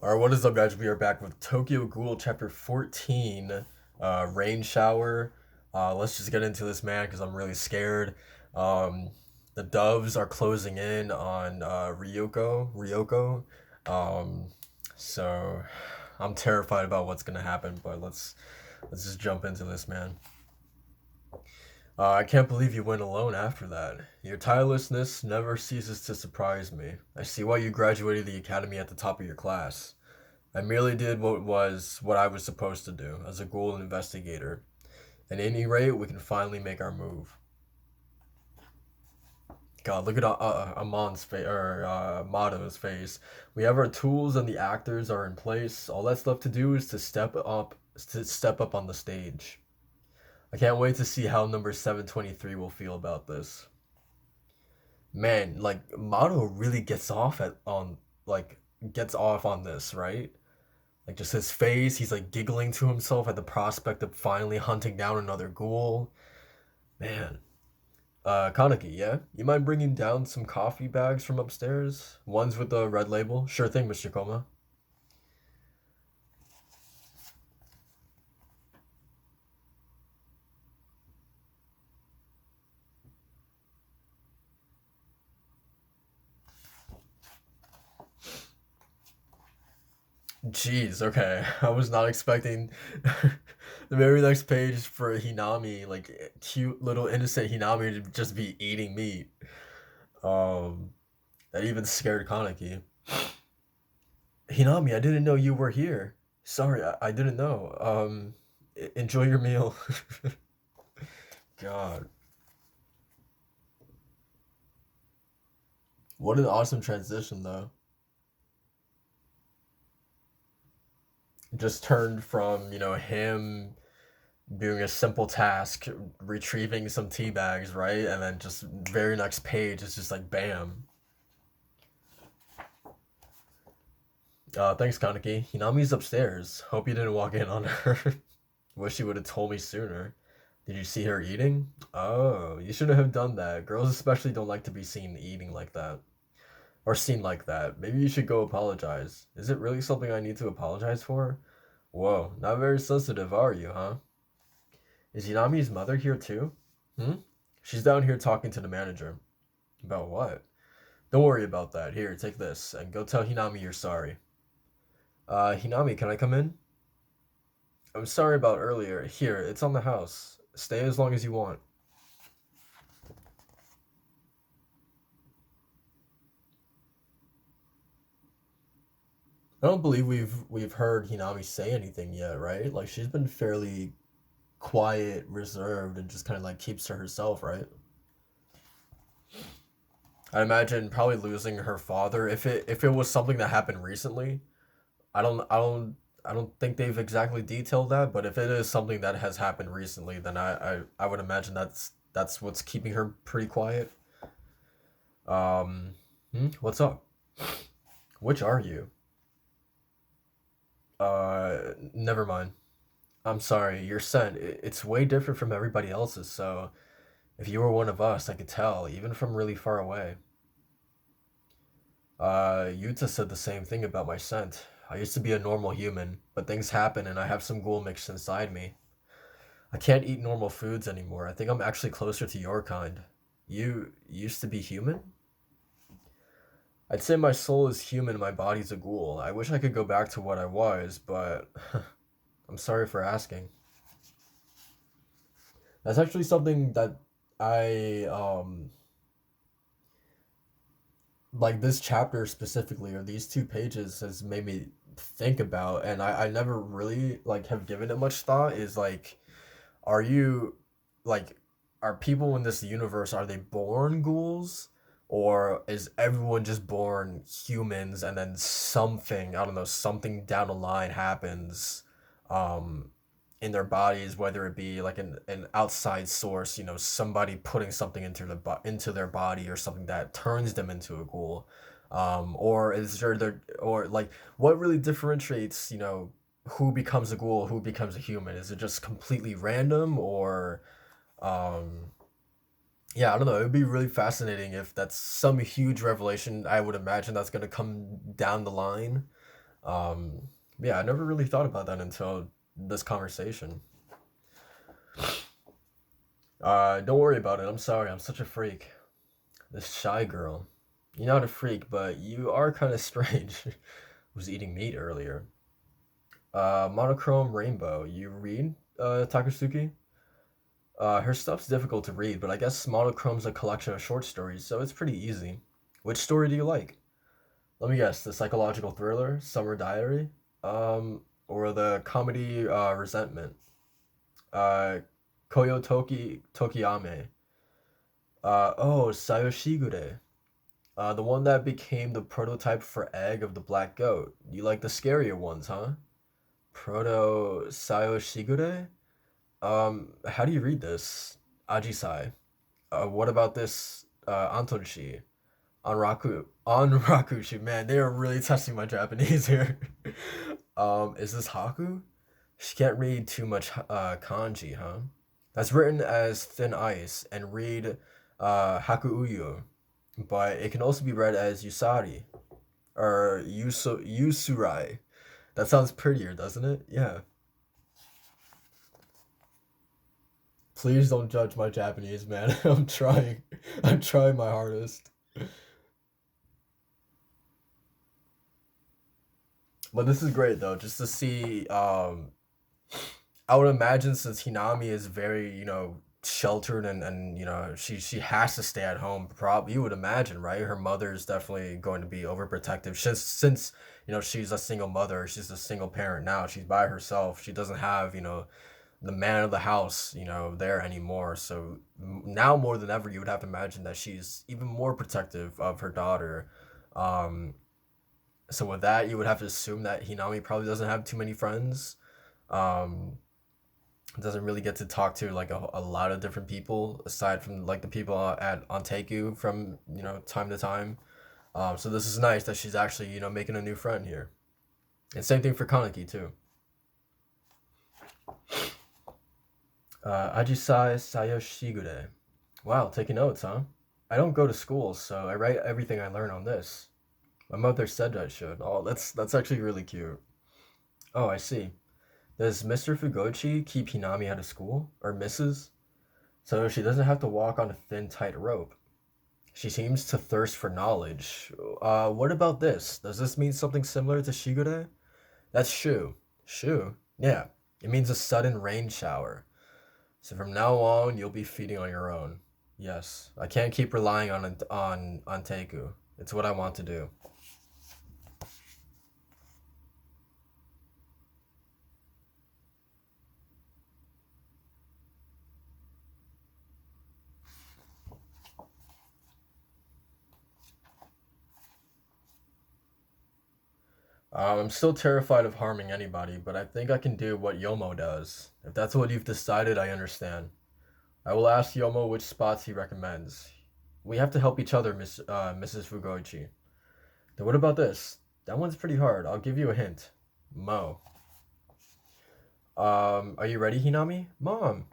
Alright, what is up, guys? We are back with Tokyo Ghoul Chapter 14, Rain Shower. Let's just get into this, man, because I'm really scared. Um, the doves are closing in on Ryoko. Um, so I'm terrified about what's gonna happen, but let's just jump into this, man. I can't believe you went alone after that. Your tirelessness never ceases to surprise me. I see why you graduated the academy at the top of your class. I merely did what I was supposed to do as a ghoul investigator. At any rate, we can finally make our move. God, look at Amon's face or Mato's face. We have our tools and the actors are in place. All that's left to do is to step up on the stage. I can't wait to see how number 723 will feel about this. Man, like Mato really like gets off on this, right? Like just his face, he's like giggling to himself at the prospect of finally hunting down another ghoul. Man. Kaneki, yeah? You mind bringing down some coffee bags from upstairs? Ones with the red label? Sure thing, Mr. Koma. Jeez, okay. I was not expecting the very next page for Hinami, like cute little innocent Hinami to just be eating meat. Um, that even scared Kaneki. Hinami, I didn't know you were here. Sorry, I didn't know. Enjoy your meal. God, what an awesome transition, though. It just turned from, him doing a simple task, retrieving some tea bags, right? And then just very next page, it's just like bam. Thanks, Kaneki. Hinami's upstairs. Hope you didn't walk in on her. Wish you would have told me sooner. Did you see her eating? Oh, you shouldn't have done that. Girls especially don't like to be seen eating like that. Or seen like that. Maybe you should go apologize. Is it really something I need to apologize for? Whoa, not very sensitive, are you, huh? Is Hinami's mother here too? Hmm? She's down here talking to the manager. About what? Don't worry about that. Here, take this, and go tell Hinami you're sorry. Hinami, can I come in? I'm sorry about earlier. Here, it's on the house. Stay as long as you want. I don't believe we've heard Hinami say anything yet, right? Like she's been fairly quiet, reserved, and just kind of like keeps to herself, right? I imagine probably losing her father if it was something that happened recently. I don't think they've exactly detailed that, but if it is something that has happened recently, then I would imagine that's what's keeping her pretty quiet. What's up? Which are you? Never mind. I'm sorry. Your scent, it's way different from everybody else's. So if you were one of us, I could tell, even from really far away. Yuta said the same thing about my scent. I used to be a normal human, but things happen and I have some ghoul mixed inside me. I can't eat normal foods anymore. I think I'm actually closer to your kind. You used to be human? I'd say my soul is human, my body's a ghoul. I wish I could go back to what I was, but I'm sorry for asking. That's actually something that I like this chapter specifically or these two pages has made me think about, and I never really like have given it much thought is like are you like are people in this universe, are they born ghouls, or is everyone just born humans and then something, I don't know, something down the line happens um in their bodies, whether it be like an outside source, somebody putting something into their body or something that turns them into a ghoul, or is there or like what really differentiates, who becomes a ghoul, who becomes a human? Is it just completely random, or um yeah, I don't know. It would be really fascinating if that's some huge revelation. I would imagine that's going to come down the line. Um, yeah, I never really thought about that until this conversation. Don't worry about it. I'm sorry. I'm such a freak. This shy girl. You're not a freak, but you are kind of strange. Was eating meat earlier. Monochrome Rainbow. You read Takasuki? Her stuff's difficult to read, but I guess Monochrome's a collection of short stories, so it's pretty easy. Which story do you like? Let me guess, the psychological thriller, Summer Diary, or the comedy Resentment, uh, Koyo Tokiyame, Sayoshigure, the one that became the prototype for Egg of the Black Goat. You like the scarier ones, huh? Proto Sayoshigure? How do you read this? Ajisai. What about this Antonshi? Onrakushi, man, they are really testing my Japanese here. Is this Haku? She can't read too much kanji, huh? That's written as thin ice and read Hakuuyo, but it can also be read as Yusari or Yusurai. That sounds prettier, doesn't it? Yeah. Please don't judge my Japanese, man. I'm trying. I'm trying my hardest. But this is great though, just to see. I would imagine since Hinami is very, sheltered and she has to stay at home. Probably you would imagine, right? Her mother is definitely going to be overprotective since she's a single mother. She's a single parent now. She's by herself. She doesn't have the man of the house there anymore. So now more than ever, you would have to imagine that she's even more protective of her daughter. Um, so with that, you would have to assume that Hinami probably doesn't have too many friends. Um, doesn't really get to talk to like a lot of different people aside from like the people at Onteku from time to time. So this is nice that she's actually making a new friend here. And same thing for Kaneki too. Ajisai Sayoshigure. Wow, taking notes, huh? I don't go to school, so I write everything I learn on this. My mother said I should. Oh, that's actually really cute. Oh, I see. Does Mr. Fugochi keep Hinami out of school? Or Mrs.? So she doesn't have to walk on a thin, tight rope. She seems to thirst for knowledge. What about this? Does this mean something similar to Shigure? That's Shu. Shu? Yeah. It means a sudden rain shower. So from now on, you'll be feeding on your own. Yes. I can't keep relying on Teiku. It's what I want to do. I'm still terrified of harming anybody, but I think I can do what Yomo does. If that's what you've decided, I understand. I will ask Yomo which spots he recommends. We have to help each other, Mrs. Fugoichi. Then what about this? That one's pretty hard. I'll give you a hint. Mo. Are you ready, Hinami? Mom,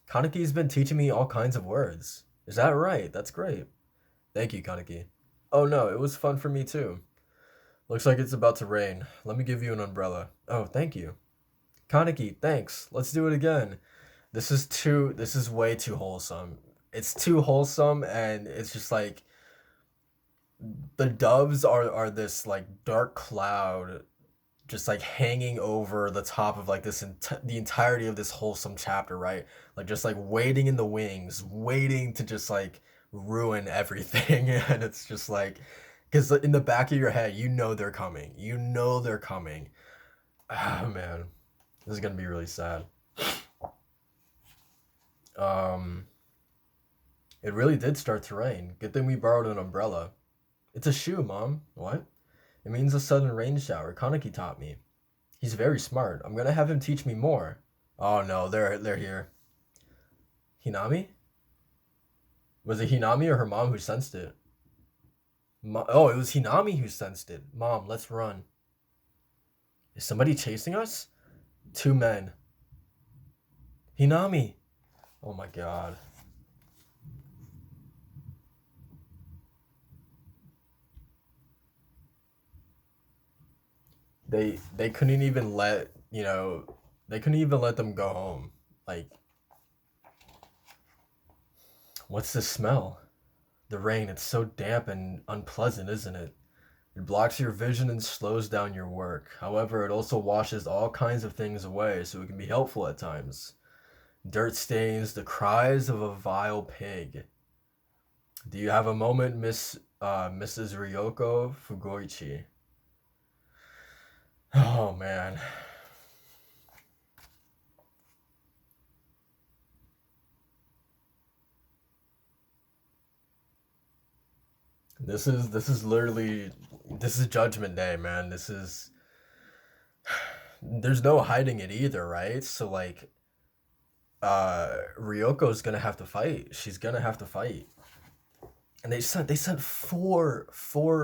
Kaneki's been teaching me all kinds of words. Is that right? That's great. Thank you, Kaneki. Oh no, it was fun for me too. Looks like it's about to rain. Let me give you an umbrella. Oh, thank you. Kaneki, thanks. Let's do it again. This is way too wholesome. It's too wholesome and it's just like the doves are this like dark cloud just like hanging over the top of like the entirety of this wholesome chapter, right? Like just like waiting in the wings, waiting to just like ruin everything and it's just like cuz in the back of your head, you know they're coming. You know they're coming. Ah, man. This is going to be really sad. Um it really did start to rain. Good thing we borrowed an umbrella. It's a shoe, Mom. What? It means a sudden rain shower. Kaneki taught me. He's very smart. I'm gonna have him teach me more. Oh no, they're here. Hinami? Was it Hinami or her mom who sensed it? Oh, it was Hinami who sensed it. Mom, let's run. Is somebody chasing us? Two men. Hinami. Oh my god. they couldn't even let they couldn't even let them go home. Like, what's the smell? The rain. It's so damp and unpleasant, isn't it? It blocks your vision and slows down your work. However, it also washes all kinds of things away, so it can be helpful at times. Dirt stains, the cries of a vile pig. Do you have a moment, Mrs. Ryoko Fugoichi? Oh man, this is literally this is Judgment Day, man. This is there's no hiding it either, right? So like, Ryoko's gonna have to fight. She's gonna have to fight, and they said four.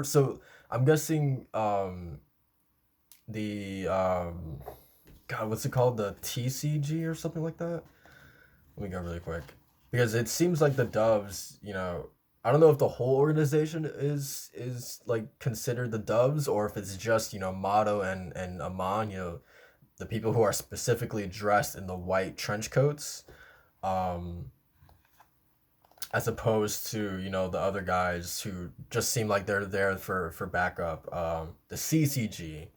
So I'm guessing the God, what's it called? The TCG or something like that. Let me go really quick because it seems like the Doves. I don't know if the whole organization is like considered the Doves or if it's just Mato and Amon. The people who are specifically dressed in the white trench coats, um, as opposed to the other guys who just seem like they're there for backup. The CCG,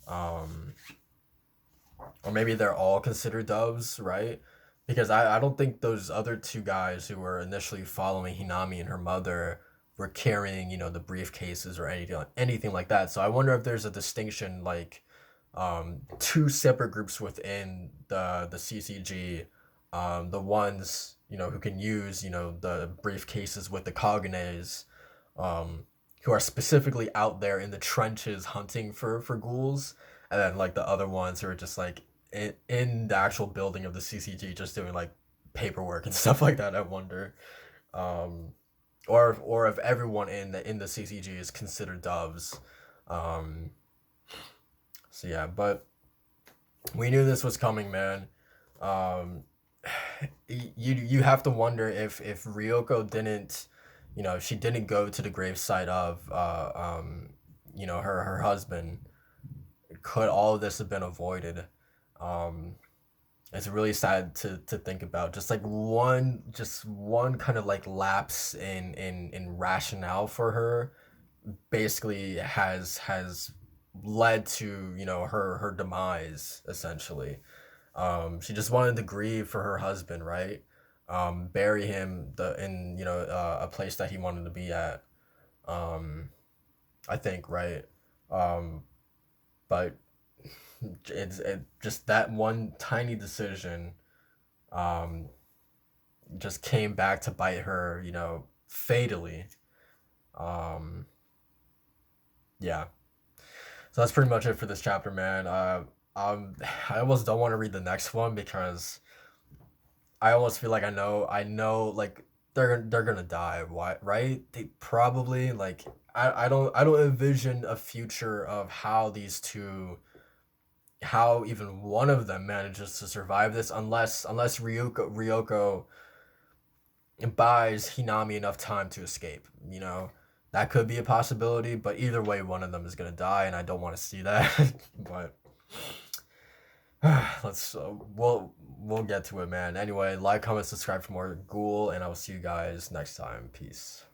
um, or maybe they're all considered doves, right? Because I don't think those other two guys who were initially following Hinami and her mother were carrying the briefcases or anything like that. So I wonder if there's a distinction, like, two separate groups within the CCG, the ones who can use the briefcases with the Kaganes, um, who are specifically out there in the trenches hunting for ghouls, and then like the other ones who are just like in the actual building of the CCG, just doing like paperwork and stuff like that. I wonder, um, or if everyone in the CCG is considered doves. Um, so yeah, but we knew this was coming, man. Um, you have to wonder if Ryoko didn't, if she didn't go to the gravesite of her husband, could all of this have been avoided? Um, it's really sad to think about. Just one kind of like lapse in rationale for her basically has led to her demise essentially. She just wanted to grieve for her husband, right? Bury him in a place that he wanted to be at. Um, I think, right? Um, but just that one tiny decision um, just came back to bite her, fatally. Um, yeah. So that's pretty much it for this chapter, man. I almost don't want to read the next one because I almost feel like I know like they're gonna die. Why? Right? They probably like I don't envision a future of how these two, how even one of them manages to survive this unless Ryoko buys Hinami enough time to escape. That could be a possibility, but either way, one of them is gonna die, and I don't want to see that. But we'll get to it, man. Anyway, like, comment, subscribe for more Ghoul, and I will see you guys next time. Peace.